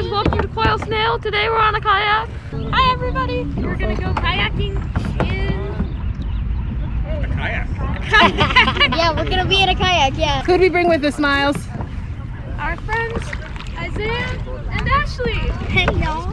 guys, welcome to Coil Snail. Today we're on a kayak. Hi everybody. We're gonna go kayaking in a kayak. Yeah, we're gonna be in a kayak, yeah. Who'd we bring with us, Miles? our friends Isaiah and Ashlee. Hello.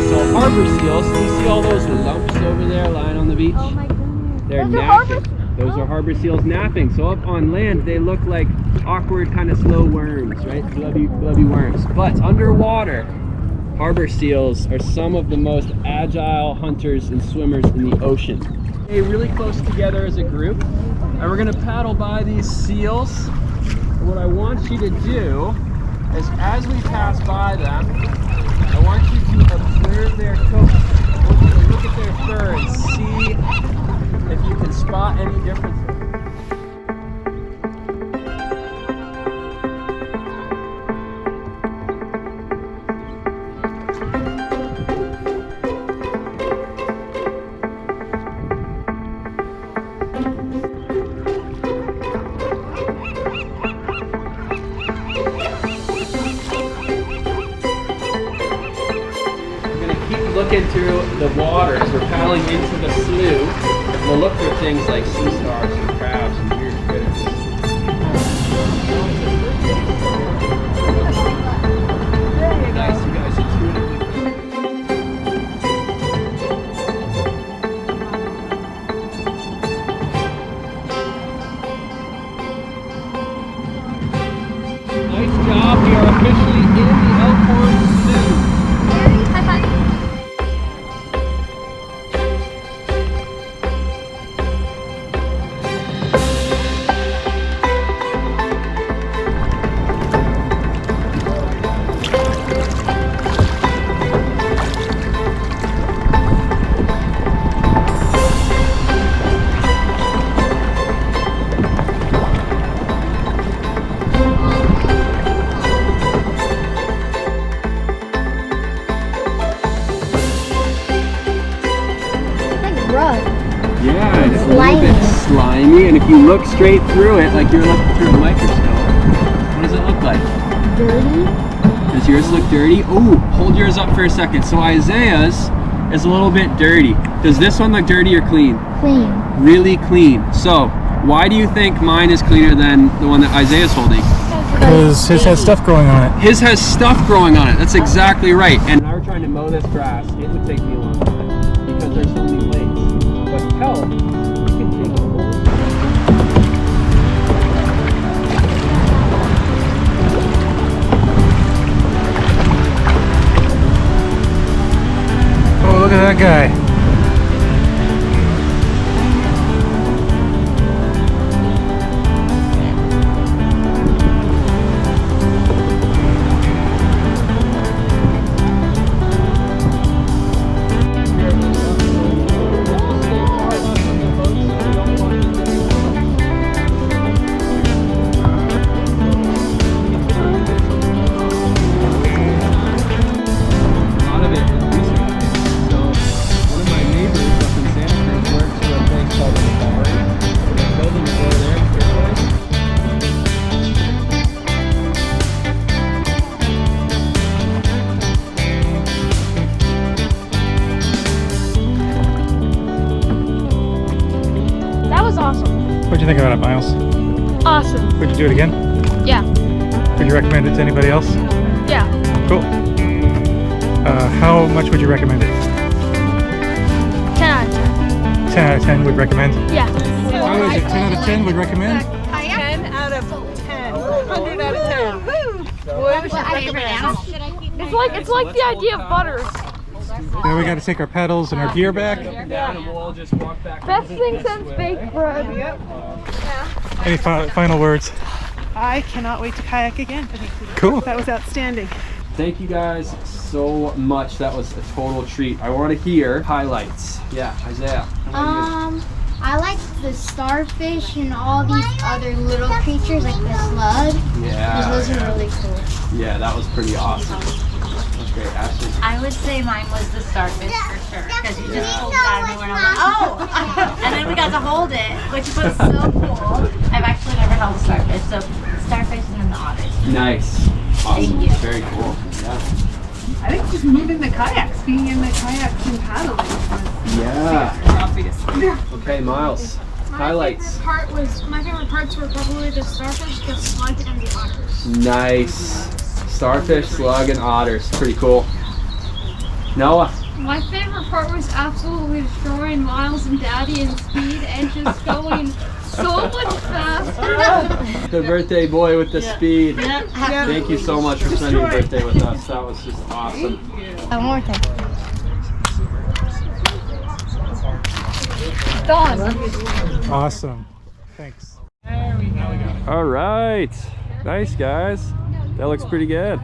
So harbor seals, do you see all those lumps over there lying on the beach? Oh my goodness. They're napping. Those are harbor seals napping. So up on land, they look like awkward, kind of slow worms, right? Glubby worms. But underwater, harbor seals are some of the most agile hunters and swimmers in the ocean. They're really close together as a group, and we're gonna paddle by these seals. And what I want you to do is, as we pass by them, I want you to observe their coat. I want you to look at their fur and see if you can spot any differences. Looking through the water as we're paddling into the slough. We'll look for things like sea stars and crabs and weird critters. Very nice, you guys intuitively. Nice job, we are officially in the Elkhorn Slough. Yeah, it's a little bit slimy, and if you look straight through it, like you're looking through a microscope, what does it look like? Dirty. Does yours look dirty? Oh, hold yours up for a second. So Isaiah's is a little bit dirty. Does this one look dirty or clean? Clean. Really clean. So, why do you think mine is cleaner than the one that Isaiah's holding? Because his has stuff growing on it. His has stuff growing on it. That's exactly right. And if I were trying to mow this grass, it would take me a long time because there's so many lakes. But help, you can take a whole... Oh, look at that guy. What'd you think about it, Miles? Awesome. Would you do it again? Yeah. Would you recommend it to anybody else? Yeah. Cool. How much would you recommend it? 10 out of 10. 10 out of 10 would recommend? Yeah. How is it? 10 out of 10 would recommend? 10 out of 10. 100 out of 10. Woo! What was your favorite animal? It's like the idea of butter. Now we got to take our pedals and our gear back. Down and we'll all just walk back. Best thing since baked bread. Any final words? I cannot wait to kayak again. Cool. That was outstanding. Thank you guys so much. That was a total treat. I want to hear highlights. Yeah, Isaiah. How about I like the starfish and all these other little creatures like the slug. you? Yeah. Those are really cool. Yeah, that was pretty awesome. That's great, Ashley. I would say mine was the starfish for sure, because you just pulled it out of nowhere and I'm like, oh! And then we got to hold it, which was so cool. I've actually never held a starfish, so starfish and then the otters. Nice. Awesome. Thank you. Very cool. Yeah. I think just moving the kayaks, being in the kayaks and paddling was Yeah. obvious. Okay, Miles. Highlights. My favorite parts were probably the starfish, the slug, and the otters. Nice. Starfish, slug, and otters. Pretty cool. Noah. My favorite part was absolutely destroying Miles and Daddy in speed and just going so much faster. The birthday boy with the speed. Thank you so much for spending your birthday with us. That was just awesome. One more thing. Done. Awesome. Thanks. All right. Nice, guys. That looks pretty good.